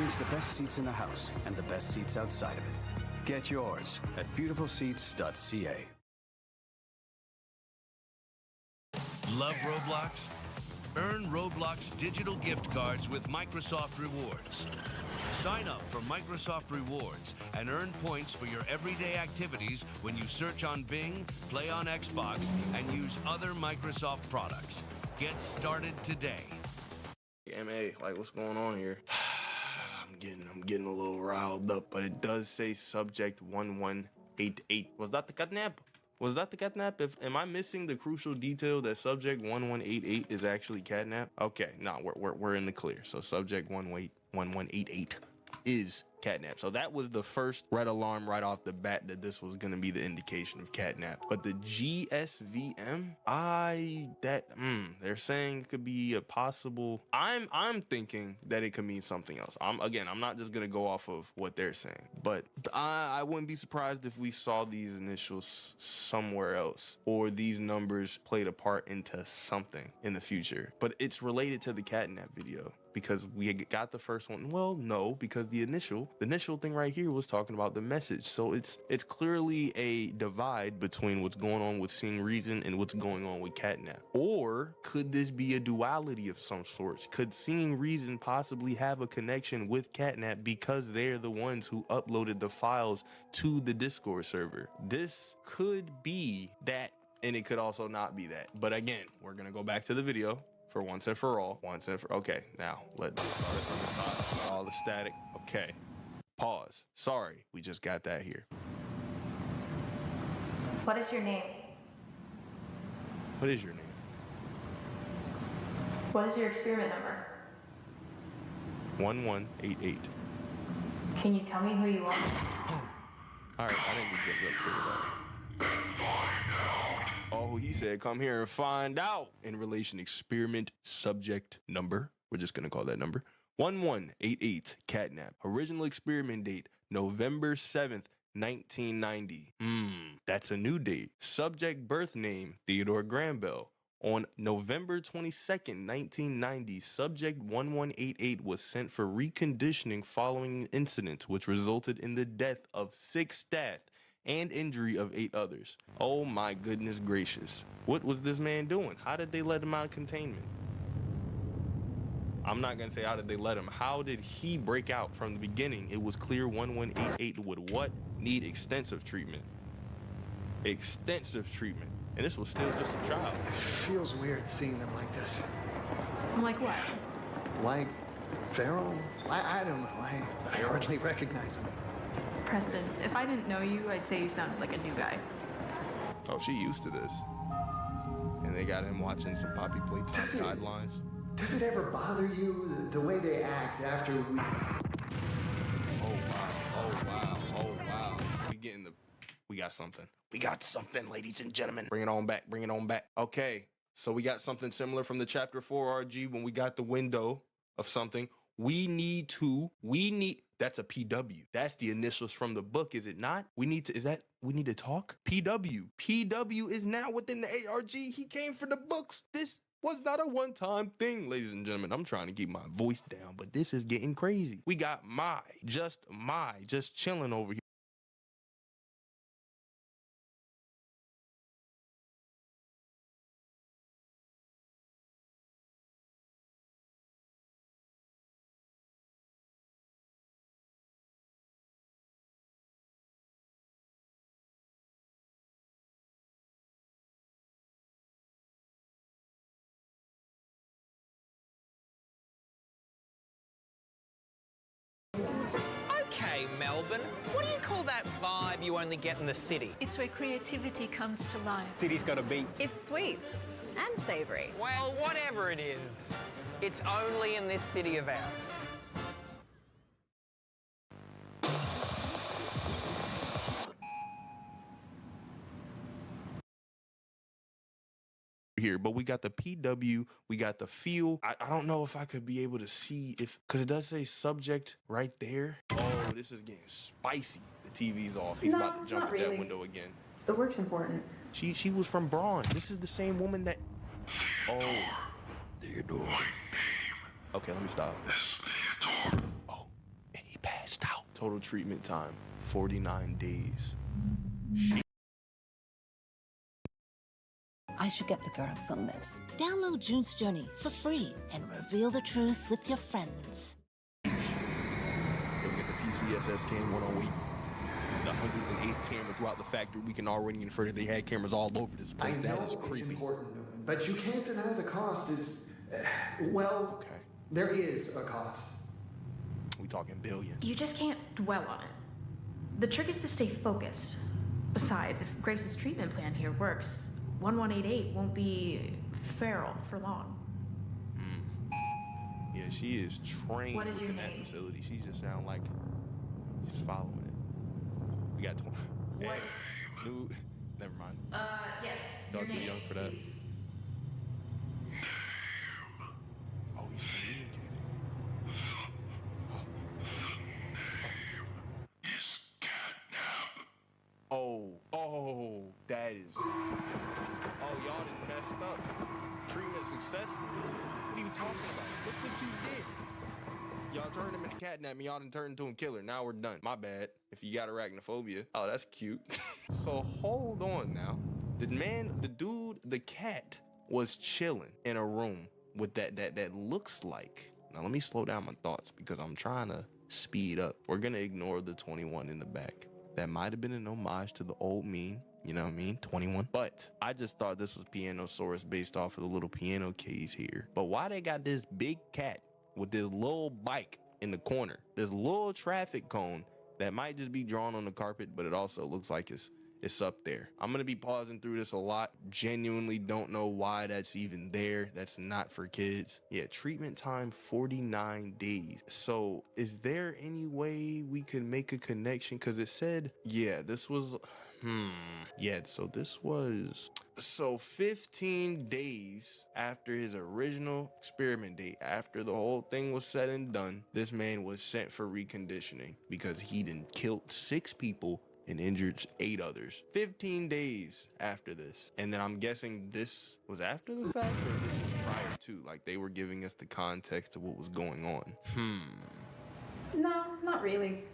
experience the best seats in the house and the best seats outside of it. Get yours at beautifulseats.ca. Love Roblox? Earn Roblox digital gift cards with Microsoft Rewards. Sign up for Microsoft Rewards and earn points for your everyday activities when you search on Bing, play on Xbox, and use other Microsoft products. Get started today. MA, like, what's going on here? I'm getting a little riled up, but it does say subject 1188. Was that the catnap? Was that the catnap? Am I missing the crucial detail that subject 1188 is actually catnap? Okay, no, we're in the clear. So subject 1188 is catnap. So that was the first red alarm right off the bat that this was gonna be the indication of catnap. But the GSVM, they're saying it could be a possible. I'm thinking that it could mean something else. I'm not just gonna go off of what they're saying, but I wouldn't be surprised if we saw these initials somewhere else, or these numbers played a part into something in the future. But it's related to the catnap video, because we got the first one. Well, no, because the initial thing right here was talking about the message. So it's clearly a divide between what's going on with Seeing Reason and what's going on with catnap. Or could this be a duality of some sorts? Could Seeing Reason possibly have a connection with catnap because they're the ones who uploaded the files to the Discord server? This could be that, and it could also not be that. But again, we're gonna go back to the video for once and for all. Okay, now let's start it from the top. All the static. Okay, pause. Sorry, we just got that here. What is your name? What is your name? What is your experiment number? 1188. Can you tell me who you are? All right, I didn't get that figured out. Oh, he said, come here and find out. In relation, experiment subject number. We're just going to call that number 1188 catnap. Original experiment date, November 7th, 1990. That's a new date. Subject birth name, Theodore Grambell. On November 22nd, 1990, subject 1188 was sent for reconditioning following an incident which resulted in the death of 6 staff and injury of 8 others. Oh my goodness gracious. What was this man doing? How did they let him out of containment? I'm not gonna say how did they let him. How did he break out from the beginning? It was clear 1188 would what? Need extensive treatment. Extensive treatment. And this was still just a child. It feels weird seeing them like this. Like what? Like feral? I don't know. I hardly recognize them. Preston, if I didn't know you, I'd say you sounded like a new guy. Oh, she used to this. And they got him watching some Poppy Playtime guidelines. Does it ever bother you, the way they act after we... Oh, wow. We got something. We got something, ladies and gentlemen. Bring it on back. Okay, so we got something similar from the Chapter 4 RG when we got the window of something. We need, that's a PW. That's the initials from the book, is it not? We need to talk? PW is now within the ARG. He came for the books. This was not a one-time thing, ladies and gentlemen. I'm trying to keep my voice down, but this is getting crazy. We got just chilling over here. Okay, Melbourne, what do you call that vibe you only get in the city? It's where creativity comes to life. City's got a beat. It's sweet and savoury. Well, whatever it is, it's only in this city of ours. Here, but we got the PW, we got the feel. I don't know if I could be able to see because it does say subject right there. Oh, this is getting spicy. The TV's off. He's about to jump at that window again. The work's important. She was from Braun. This is the same woman that... Oh. Theodore. Okay, let me stop. This Theodore. Oh. Total treatment time, 49 days. I should get the girls on this. Download June's Journey for free and reveal the truth with your friends. Then we get the PCSS Cam 108. The 108th camera throughout the factory. We can already infer that they had cameras all over this place. That is creepy. It's important, but you can't deny the cost is, well, Okay. there is a cost. We talking billions. You just can't dwell on it. The trick is to stay focused. Besides, if Grace's treatment plan here works, 1188 won't be feral for long. Yeah, she is trained What is your within that name? facility. She just sound like she's following it. We got 20. What? New. Never mind. Yes. Y'all your too name, young for that. please. Oh, he's communicating. Oh, that is. Oh, y'all done messed up. Treatment successful. What are you talking about? Look what you did. Y'all turned him into catnap me. Y'all done turned into a killer. Now we're done. My bad. If you got arachnophobia. Oh, that's cute. So hold on now. The cat was chilling in a room with that looks like. Now let me slow down my thoughts because I'm trying to speed up. We're gonna ignore the 21 in the back. That might have been an homage to the old meme, you know what I mean? 21. But I just thought this was Pianosaurus based off of the little piano keys here. But why they got this big cat with this little bike in the corner, this little traffic cone that might just be drawn on the carpet, but it also looks like it's up there. I'm gonna be pausing through this a lot. Genuinely don't know why that's even there. That's not for kids. Yeah, treatment time 49 days. So is there any way we could make a connection? Because it said, yeah, this was, so 15 days after his original experiment date, after the whole thing was said and done, this man was sent for reconditioning because he done killed 6 people and injured 8 others. 15 days after this. And then I'm guessing this was after the fact or this was prior to, like they were giving us the context of what was going on. No, not really.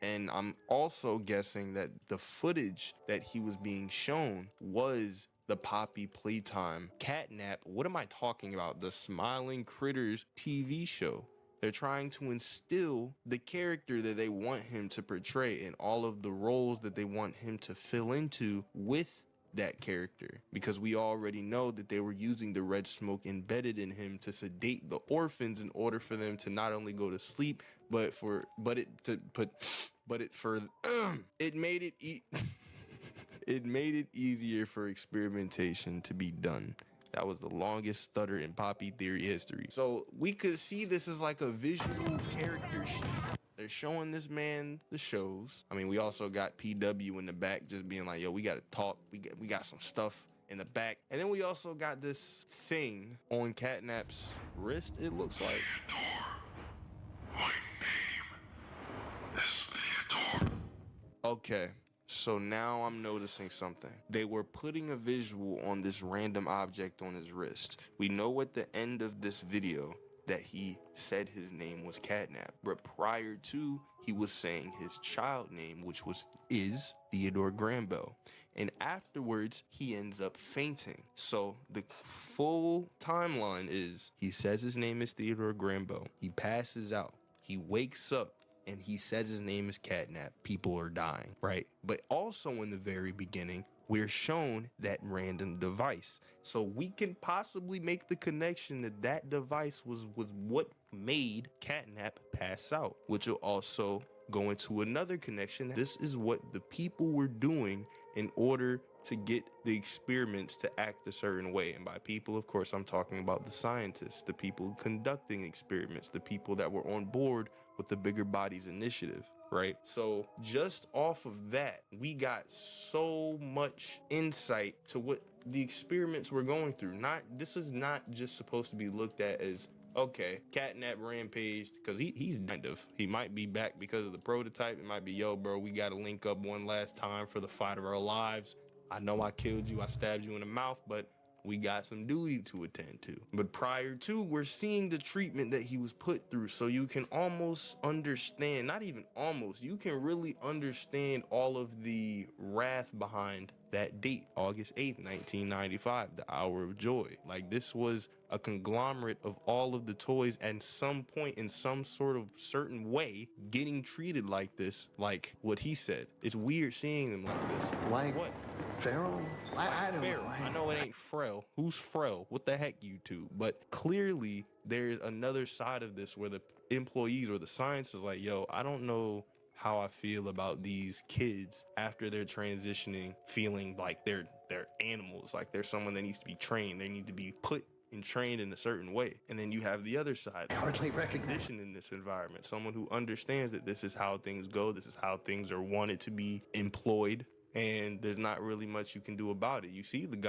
And I'm also guessing that the footage that he was being shown was the Poppy Playtime catnap. What am I talking about? The Smiling Critters TV show. They're trying to instill the character that they want him to portray and all of the roles that they want him to fill into with that character, because we already know that they were using the red smoke embedded in him to sedate the orphans in order for them to not only go to sleep, it made it easier for experimentation to be done. That was the longest stutter in Poppy theory history. So we could see this as like a visual character sheet. They're showing this man the shows. I mean, we also got PW in the back just being like, yo, we got to talk. We got some stuff in the back. And then we also got this thing on Catnap's wrist, it looks like. Okay. So now I'm noticing something. They were putting a visual on this random object on his wrist. We know at the end of this video that he said his name was Catnap, but prior to, he was saying his child name, which is Theodore Granbell. And afterwards, he ends up fainting. So the full timeline is he says his name is Theodore Granbell. He passes out. He wakes up. And he says his name is Catnap. People are dying, right? But also in the very beginning, we're shown that random device. So we can possibly make the connection that that device was what made Catnap pass out, which will also go into another connection. This is what the people were doing in order to get the experiments to act a certain way. And by people, of course, I'm talking about the scientists, the people conducting experiments, the people that were on board with the Bigger Bodies initiative, right? So just off of that, we got so much insight to what the experiments were going through. This is not just supposed to be looked at as, okay, Catnap rampaged, because he might be back because of the prototype. It might be, yo, bro, we got to link up one last time for the fight of our lives. I know I killed you, I stabbed you in the mouth, but we got some duty to attend to. But prior to, we're seeing the treatment that he was put through. So you can almost understand, not even almost, you can really understand all of the wrath behind that date, August 8th, 1995, the Hour of Joy. Like, this was a conglomerate of all of the toys at some point in some sort of certain way getting treated like this, like what he said. It's weird seeing them like this. Like what? Feral? I don't Feral. know. I know it ain't Frel. Who's Frel? What the heck, YouTube? But clearly there's another side of this where the employees or the science is like, yo, I don't know how I feel about these kids after they're transitioning, feeling like they're animals, like they're someone that needs to be trained. They need to be put and trained in a certain way. And then you have the other side, Hardly recognize conditioned in this environment, someone who understands that this is how things go, this is how things are wanted to be employed, and there's not really much you can do about it. You see the guy